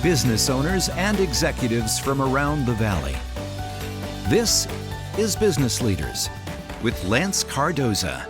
business owners and executives from around the Valley. This is Business Leaders with Lance Cardoza.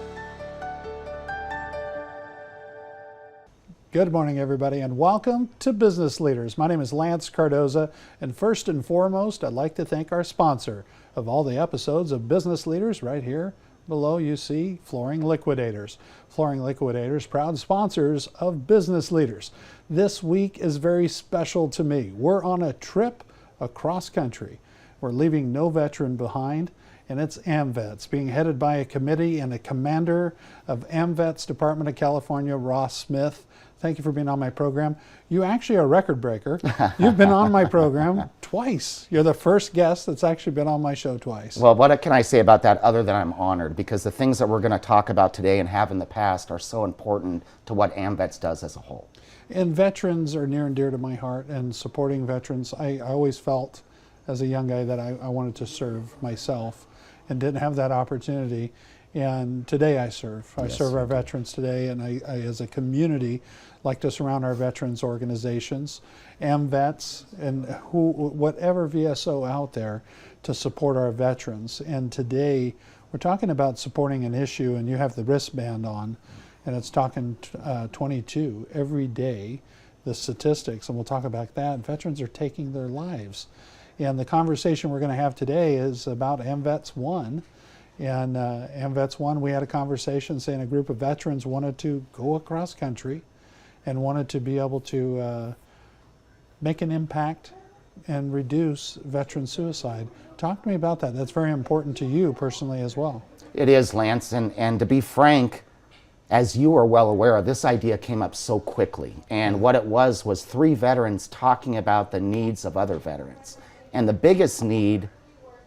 Good morning, everybody, and welcome to Business Leaders. My name is Lance Cardoza, and first and foremost, I'd like to thank our sponsor of all the episodes of Business Leaders. Right here below you see Flooring Liquidators. Flooring Liquidators, proud sponsors of Business Leaders. This week is very special to me. We're on a trip across country. We're leaving no veteran behind, and it's Amvets, being headed by a committee and a commander of Amvets Department of California, Ross Smith. Thank you for being on my program. You actually are a record breaker. You've been on my program twice. You're the first guest that's actually been on my show twice. Well, what can I say about that other than I'm honored, because the things that we're going to talk about today and have in the past are so important to what Amvets does as a whole. And veterans are near and dear to my heart, and supporting veterans. I always felt as a young guy that I wanted to serve myself and didn't have that opportunity. And today I serve. I serve our veterans today, and I, as a community, like to surround our veterans organizations, Amvets, and whatever VSO out there to support our veterans. And today we're talking about supporting an issue, and you have the wristband on, and it's talking 22 every day, the statistics, and we'll talk about that. Veterans are taking their lives. And the conversation we're going to have today is about Amvetsone. And Amvetsone, we had a conversation saying a group of veterans wanted to go across country and wanted to be able to make an impact and reduce veteran suicide. Talk to me about that. That's very important to you personally as well. It is, Lance, and to be frank, as you are well aware, this idea came up so quickly. And what it was three veterans talking about the needs of other veterans. And the biggest need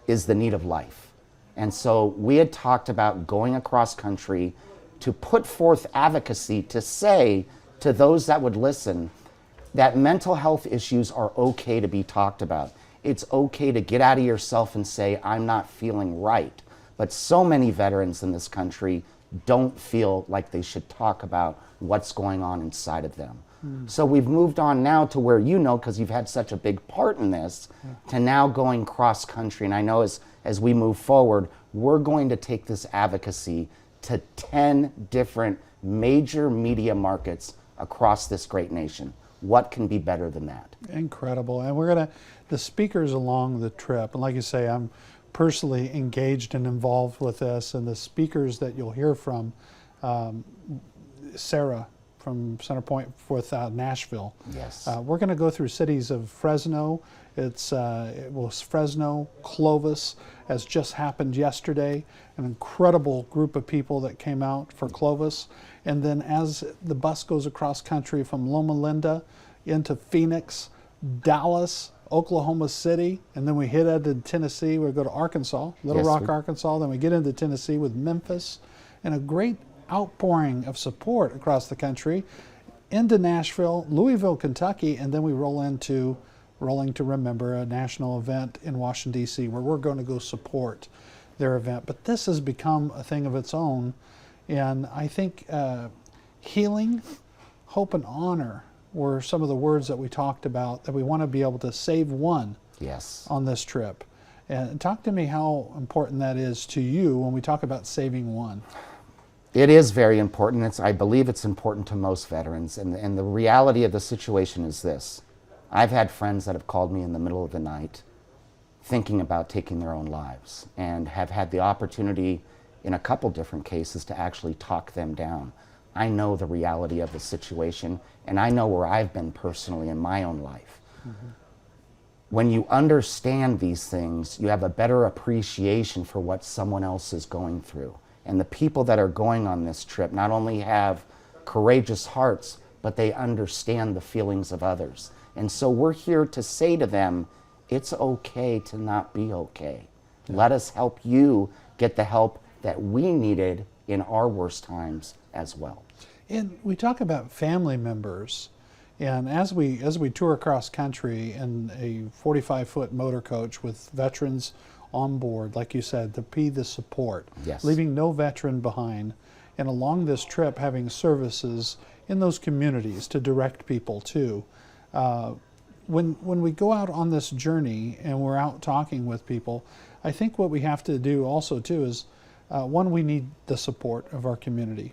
is the need of life. And so we had talked about going across country to put forth advocacy to say to those that would listen that mental health issues are okay to be talked about. It's okay to get out of yourself and say, I'm not feeling right. But so many veterans in this country don't feel like they should talk about what's going on inside of them. So we've moved on now to where, you know, because you've had such a big part in this, to now going cross country. And I know as we move forward, we're going to take this advocacy to 10 different major media markets across this great nation. What can be better than that? Incredible. And we're going to, the speakers along the trip, and like you say, I'm personally engaged and involved with this, and the speakers that you'll hear from, Sarah from Centerpoint with Nashville. Yes. We're going to go through cities of Fresno. It was Fresno, Clovis, as just happened yesterday. An incredible group of people that came out for Clovis. And then as the bus goes across country from Loma Linda into Phoenix, Dallas, Oklahoma City, and then we hit into Tennessee. We go to Arkansas, Little Rock, Arkansas. Then we get into Tennessee with Memphis, and a great outpouring of support across the country into Nashville, Louisville, Kentucky, and then we roll into Rolling to Remember, a national event in Washington, D.C., where we're going to go support their event. But this has become a thing of its own, and I think healing, hope, and honor were some of the words that we talked about, that we want to be able to save one on this trip. And talk to me how important that is to you when we talk about saving one. It is very important. I believe it's important to most veterans. And the reality of the situation is this. I've had friends that have called me in the middle of the night thinking about taking their own lives, and have had the opportunity in a couple different cases to actually talk them down. I know the reality of the situation, and I know where I've been personally in my own life. When you understand these things, you have a better appreciation for what someone else is going through. And the people that are going on this trip not only have courageous hearts, but they understand the feelings of others. And so we're here to say to them, it's okay to not be okay. Let us help you get the help that we needed in our worst times as well. And we talk about family members, and as we tour across country in a 45-foot motor coach with veterans on board, like you said, to be the support, leaving no veteran behind, and along this trip having services in those communities to direct people to. when we go out on this journey and we're out talking with people, I think what we have to do also too is, one, we need the support of our community.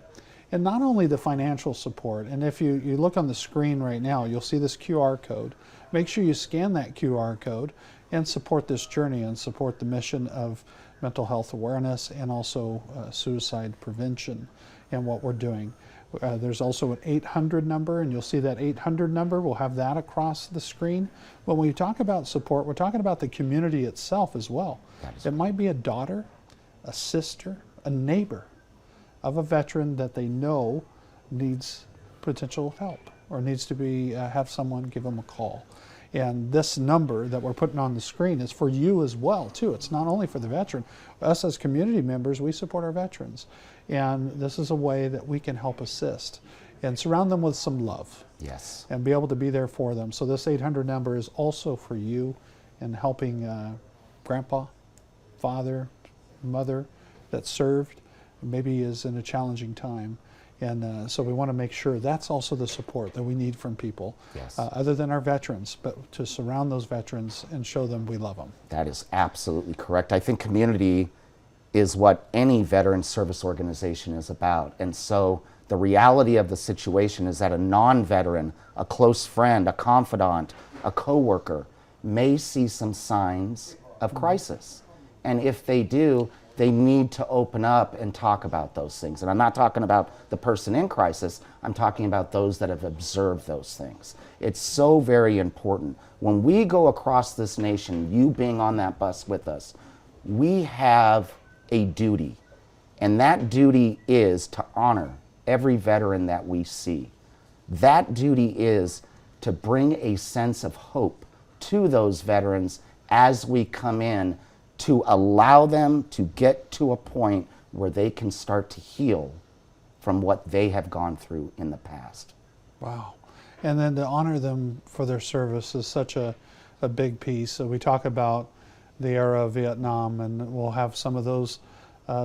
And not only the financial support, and if you look on the screen right now, you'll see this QR code. Make sure you scan that QR code and support this journey and support the mission of mental health awareness and also suicide prevention and what we're doing. There's also an 800 number, and you'll see that 800 number. We'll have that across the screen. When we talk about support, we're talking about the community itself as well. It might be a daughter, a sister, a neighbor of a veteran that they know needs potential help or needs to be have someone give them a call. And this number that we're putting on the screen is for you as well too. It's not only for the veteran. Us as community members, we support our veterans. And this is a way that we can help assist and surround them with some love. Yes. And be able to be there for them. So this 800 number is also for you in helping grandpa, father, mother that served, maybe is in a challenging time. And so we want to make sure that's also the support that we need from people, Yes. Other than our veterans, but to surround those veterans and show them we love them. That is absolutely correct. I think community is what any veteran service organization is about. And so the reality of the situation is that a non-veteran, a close friend, a confidant, a coworker may see some signs of crisis. And if they do, they need to open up and talk about those things. And I'm not talking about the person in crisis, I'm talking about those that have observed those things. It's so very important. When we go across this nation, you being on that bus with us, we have a duty. And that duty is to honor every veteran that we see. That duty is to bring a sense of hope to those veterans as we come in, to allow them to get to a point where they can start to heal from what they have gone through in the past. Wow. And then to honor them for their service is such a big piece. So we talk about the era of Vietnam, and we'll have some of those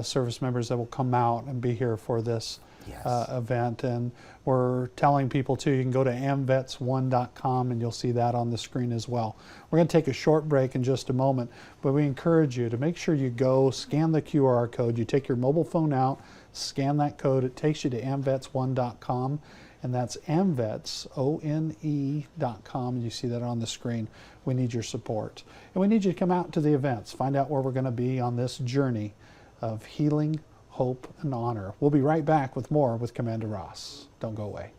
service members that will come out and be here for this event. And we're telling people too, you can go to amvetsone.com and you'll see that on the screen as well. We're going to take a short break in just a moment, but we encourage you to make sure you go scan the QR code. You take your mobile phone out, scan that code. It takes you to amvetsone.com, and that's amvetsone.com, and you see that on the screen. We need your support. And we need you to come out to the events, find out where we're going to be on this journey of healing, hope, and honor. We'll be right back with more with Commander Ross. Don't go away.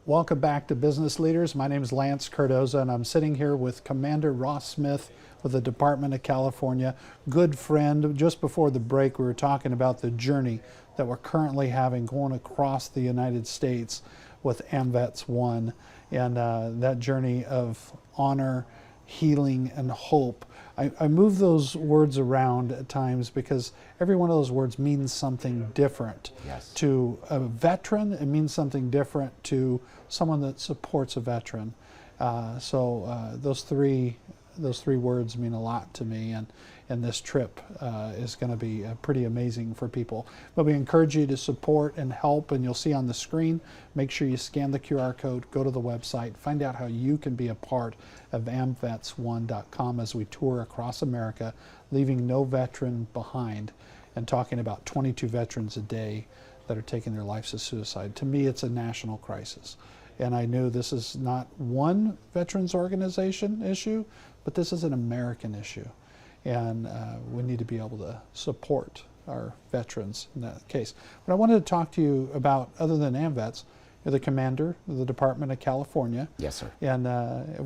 Welcome back to Business Leaders. My name is Lance Cardoza, and I'm sitting here with Commander Ross Smith with the Department of California. Good friend. Just before the break, we were talking about the journey that we're currently having going across the United States with Amvetsone, and that journey of honor, healing, and hope. I move those words around at times because every one of those words means something different. Yes. To a veteran, it means something different to someone that supports a veteran. So those three words mean a lot to me, and this trip is going to be pretty amazing for people. But we encourage you to support and help, and you'll see on the screen. Make sure you scan the QR code, go to the website, find out how you can be a part of amvetsone.com as we tour across America, leaving no veteran behind, and talking about 22 veterans a day that are taking their lives to suicide. To me, it's a national crisis. And I knew this is not one veterans organization issue, but this is an American issue. And we need to be able to support our veterans in that case. But I wanted to talk to you about, other than AMVETS, you're the commander of the Department of California. Yes, sir. And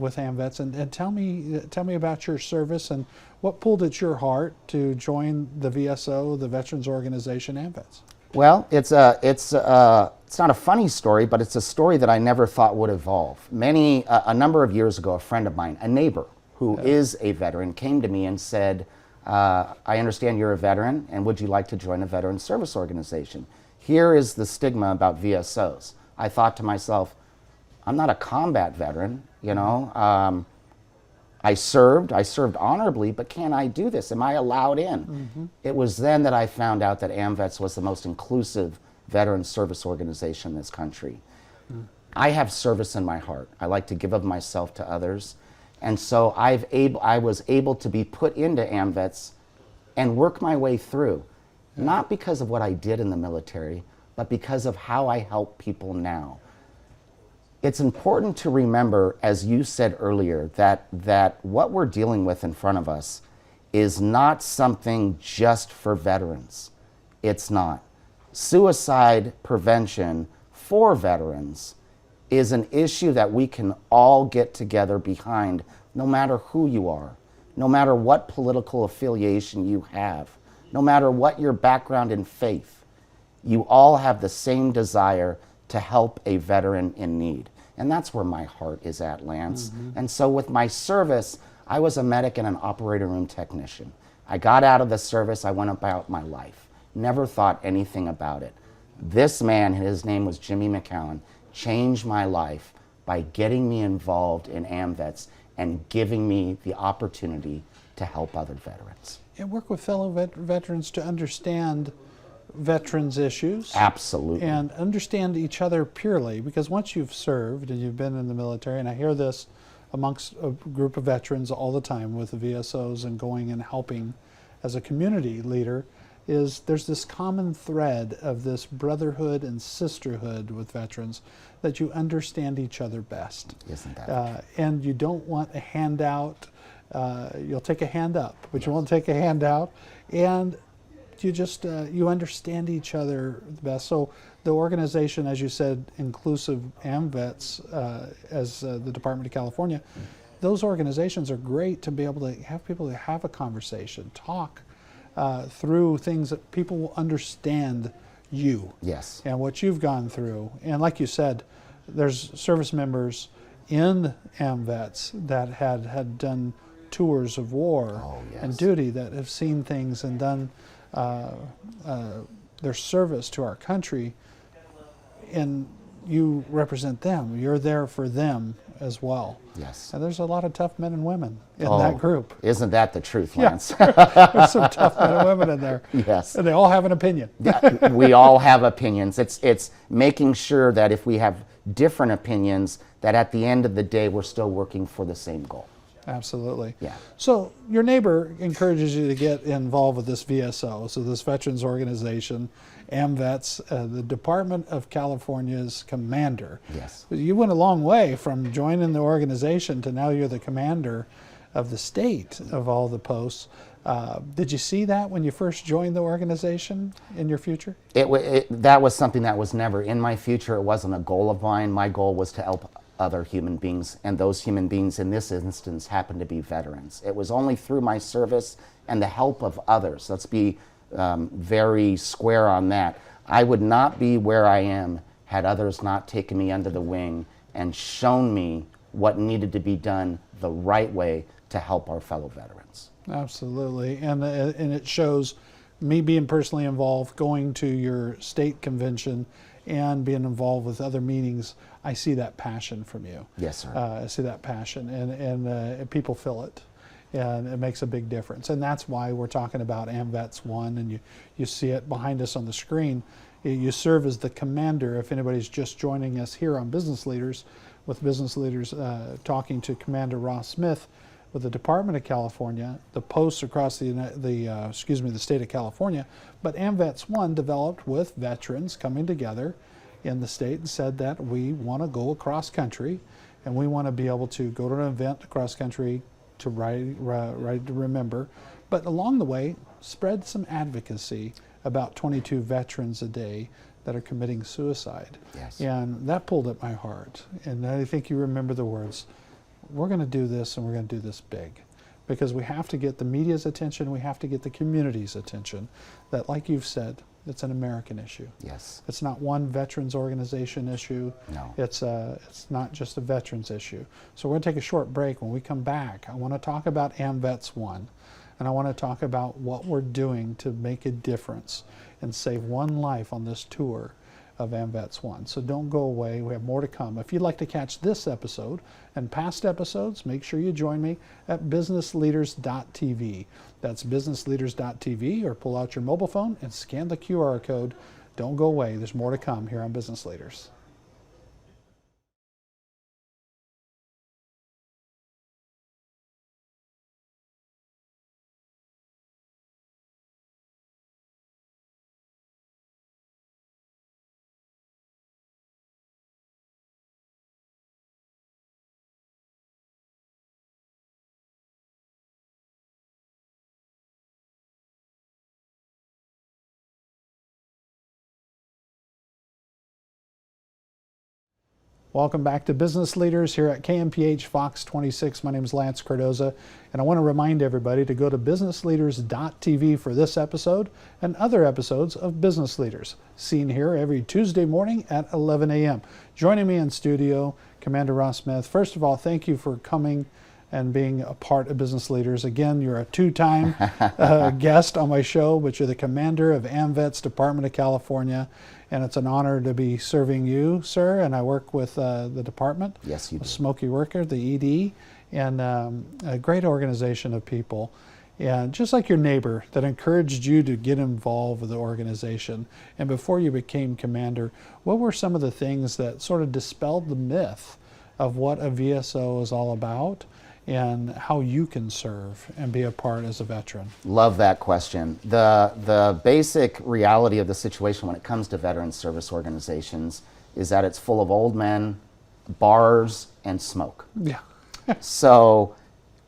with AMVETS, and tell me about your service and what pulled at your heart to join the VSO, the Veterans Organization, AMVETS. Well, it's not a funny story, but it's a story that I never thought would evolve. A number of years ago, a friend of mine, a neighbor who is a veteran, came to me and said, I understand you're a veteran, and would you like to join a veteran service organization? Here is the stigma about VSOs. I thought to myself, I'm not a combat veteran, you know. I served honorably, but can I do this? Am I allowed in? It was then that I found out that Amvets was the most inclusive veteran service organization in this country. I have service in my heart. I like to give of myself to others. And so I was able to be put into Amvets and work my way through, not because of what I did in the military, but because of how I help people now. It's important to remember, as you said earlier, that what we're dealing with in front of us is not something just for veterans. It's not. Suicide prevention for veterans is an issue that we can all get together behind, no matter who you are, no matter what political affiliation you have, no matter what your background in faith. You all have the same desire to help a veteran in need. And that's where my heart is at, Lance. And so with my service, I was a medic and an operating room technician. I got out of the service, I went about my life. Never thought anything about it. This man, his name was Jimmy McCowan, changed my life by getting me involved in Amvets and giving me the opportunity to help other veterans. And work with fellow veterans to understand veterans' issues. Absolutely. And understand each other purely, because once you've served and you've been in the military, and I hear this amongst a group of veterans all the time with the VSOs and going and helping as a community leader, is there's this common thread of this brotherhood and sisterhood with veterans, that you understand each other best. Isn't that? And you don't want a handout. You'll take a hand up, but you won't take a handout. And you just you understand each other the best. So the organization, as you said, inclusive Amvets, as the Department of California, those organizations are great to be able to have people to have a conversation, talk through things that people will understand you. Yes. And what you've gone through. And like you said, there's service members in Amvets that had done tours of war and duty, that have seen things and done their service to our country, and you represent them. You're there for them as well. Yes. And there's a lot of tough men and women in that group. Isn't that the truth, Lance? There's some tough men and women in there. Yes. And they all have an opinion. We all have opinions. It's making sure that if we have different opinions, that at the end of the day, we're still working for the same goal. Absolutely. Yeah. So your neighbor encourages you to get involved with this VSO, so this veterans organization, Amvets, the Department of California's commander. Yes. You went a long way from joining the organization to now you're the commander of the state of all the posts. Did you see that when you first joined the organization in your future? That was something that was never in my future. It wasn't a goal of mine. My goal was to help other human beings, and those human beings in this instance happen to be veterans. It was only through my service and the help of others. Let's be very square on that. I would not be where I am had others not taken me under the wing and shown me what needed to be done the right way to help our fellow veterans. Absolutely, and it shows me being personally involved, going to your state convention and being involved with other meetings. I see that passion from you. Yes, sir. I see that passion, and people feel it, and it makes a big difference. And that's why we're talking about Amvetsone, and you see it behind us on the screen. You serve as the commander. If anybody's just joining us here on Business Leaders, with Business Leaders talking to Commander Ross Smith with the Department of California, the posts across the state of California, but Amvetsone developed with veterans coming together in the state and said that we want to go across country, and we want to be able to go to an event across country to ride to remember, but along the way spread some advocacy about 22 veterans a day that are committing suicide. Yes. And that pulled at my heart. And I think you remember the words, we're going to do this, and we're going to do this big, because we have to get the media's attention, we have to get the community's attention, that like you've said, It's an American issue. Yes. It's not one veterans organization issue. No. It's not just a veterans issue. So we're going to take a short break. When we come back, I want to talk about Amvetsone, and I want to talk about what we're doing to make a difference and save one life on this tour of Amvetsone. So don't go away. We have more to come. If you'd like to catch this episode and past episodes, make sure you join me at businessleaders.tv. That's businessleaders.tv, or pull out your mobile phone and scan the QR code. Don't go away. There's more to come here on Business Leaders. Welcome back to Business Leaders here at KMPH Fox 26. My name is Lance Cardoza, and I want to remind everybody to go to businessleaders.tv for this episode and other episodes of Business Leaders, seen here every Tuesday morning at 11 a.m. Joining me in studio, Commander Ross Smith. First of all, thank you for coming and being a part of Business Leaders. Again, you're a two-time guest on my show, but you're the commander of AMVETS Department of California, and it's an honor to be serving you, sir. And I work with the department. Yes, you do. Smoky Worker, the ED, and a great organization of people. And just like your neighbor that encouraged you to get involved with the organization. And before you became commander, what were some of the things that sort of dispelled the myth of what a VSO is all about, and how you can serve and be a part as a veteran? Love that question. The basic reality of the situation when it comes to veteran service organizations is that it's full of old men, bars, and smoke. Yeah. So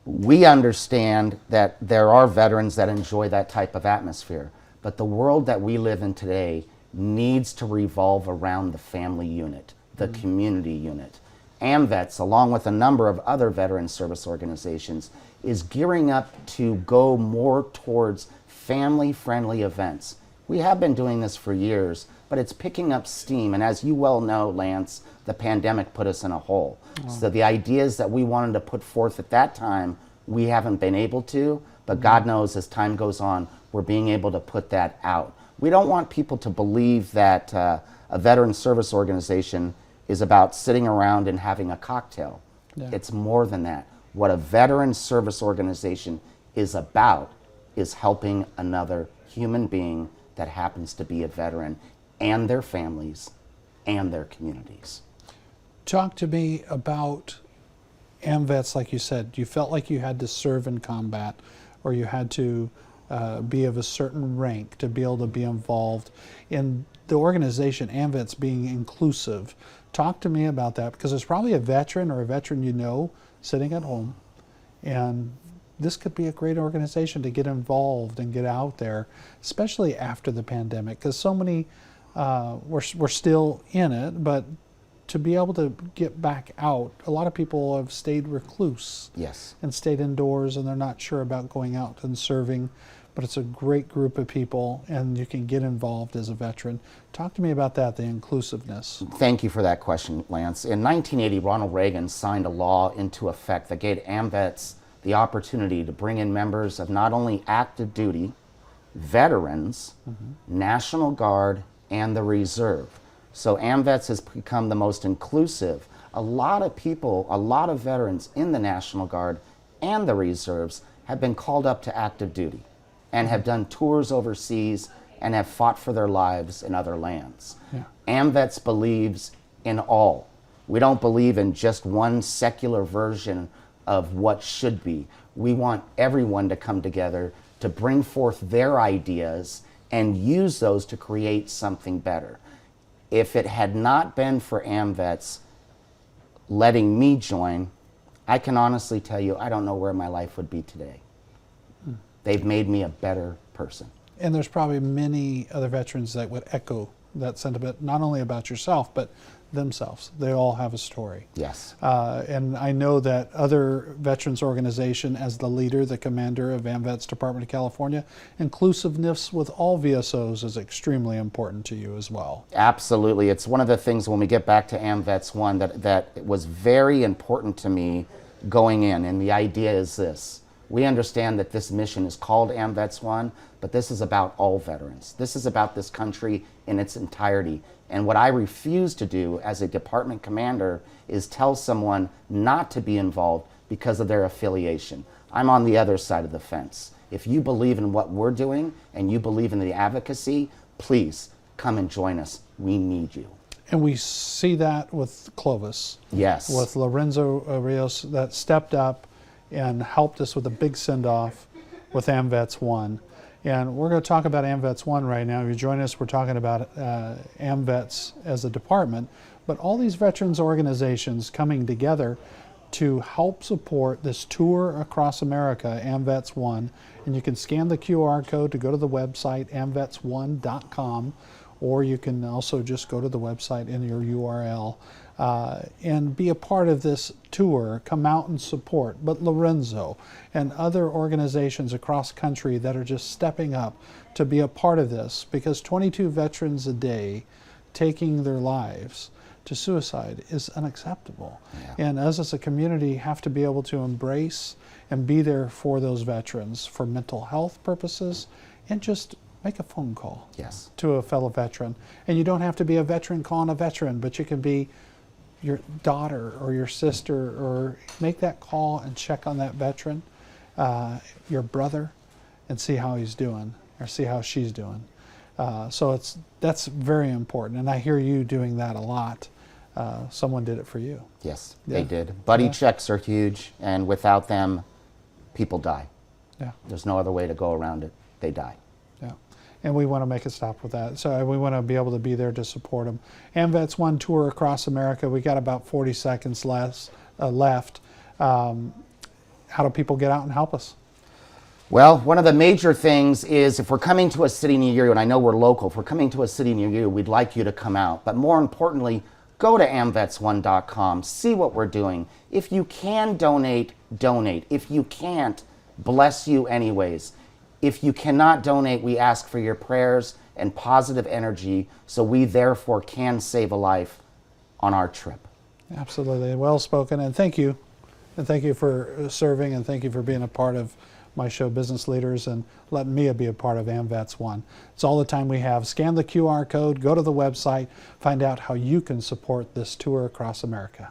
we understand that there are veterans that enjoy that type of atmosphere, but the world that we live in today needs to revolve around the family unit, the community unit. AMVETS, along with a number of other veteran service organizations, is gearing up to go more towards family-friendly events. We have been doing this for years, but it's picking up steam. And as you well know, Lance, the pandemic put us in a hole. So the ideas that we wanted to put forth at that time, we haven't been able to, but God knows as time goes on, we're being able to put that out. We don't want people to believe that a veteran service organization is about sitting around and having a cocktail. Yeah. It's more than that. What a veteran service organization is about is helping another human being that happens to be a veteran, and their families and their communities. Talk to me about AMVETS. Like you said, you felt like you had to serve in combat, or you had to be of a certain rank to be able to be involved in the organization, AMVETS being inclusive. Talk to me about that, because there's probably a veteran or a veteran you know sitting at home, and this could be a great organization to get involved and get out there, especially after the pandemic, because so many, we're still in it, but to be able to get back out, a lot of people have stayed recluse. Yes. And stayed indoors, and they're not sure about going out and serving. But it's a great group of people, and you can get involved as a veteran. Talk to me about that, the inclusiveness. Thank you for that question, Lance. In 1980, Ronald Reagan signed a law into effect that gave AMVETS the opportunity to bring in members of not only active duty, veterans, National Guard, and the Reserve. So AMVETS has become the most inclusive. A lot of people, a lot of veterans in the National Guard and the Reserves have been called up to active duty and have done tours overseas and have fought for their lives in other lands. Yeah. AMVETS believes in all. We don't believe in just one secular version of what should be. We want everyone to come together to bring forth their ideas and use those to create something better. If it had not been for AMVETS letting me join, I can honestly tell you, I don't know where my life would be today. They've made me a better person. And there's probably many other veterans that would echo that sentiment, not only about yourself, but themselves. They all have a story. Yes. And I know that other veterans organization, as the leader, the commander of AMVETS Department of California, inclusiveness with all VSOs is extremely important to you as well. Absolutely. It's one of the things when we get back to Amvetsone that was very important to me going in. And the idea is this. We understand that this mission is called Amvetsone, but this is about all veterans. This is about this country in its entirety. And what I refuse to do as a department commander is tell someone not to be involved because of their affiliation. I'm on the other side of the fence. If you believe in what we're doing and you believe in the advocacy, please come and join us. We need you. And we see that with Clovis. Yes. With Lorenzo Rios that stepped up and helped us with a big send-off with Amvetsone. And we're going to talk about Amvetsone right now. If you join us, we're talking about AMVETS as a department, but all these veterans organizations coming together to help support this tour across America, Amvetsone. And you can scan the QR code to go to the website, amvetsone.com, or you can also just go to the website in your URL and be a part of this tour, come out and support. But Lorenzo and other organizations across country that are just stepping up to be a part of this, because 22 veterans a day taking their lives to suicide is unacceptable. Yeah. And us as a community have to be able to embrace and be there for those veterans for mental health purposes, and just make a phone call to a fellow veteran. And you don't have to be a veteran calling a veteran, but you can be your daughter or your sister, or make that call and check on that veteran, your brother, and see how he's doing or see how she's doing. So that's very important, and I hear you doing that a lot. Someone did it for you. Yes, they did. Buddy checks are huge, and without them, people die. Yeah. There's no other way to go around it. They die. Yeah. And we want to make a stop with that. So we want to be able to be there to support them. Amvetsone tour across America. We got about 40 seconds left. How do people get out and help us? Well, one of the major things is if we're coming to a city near you, and I know we're local, if we're coming to a city near you, we'd like you to come out. But more importantly, go to amvetsone.com, see what we're doing. If you can donate, donate. If you can't, bless you anyways. If you cannot donate, we ask for your prayers and positive energy so we therefore can save a life on our trip. Absolutely. Well spoken, and thank you. And thank you for serving, and thank you for being a part of my show, Business Leaders, and letting me be a part of Amvetsone. It's all the time we have. Scan the QR code, go to the website, find out how you can support this tour across America.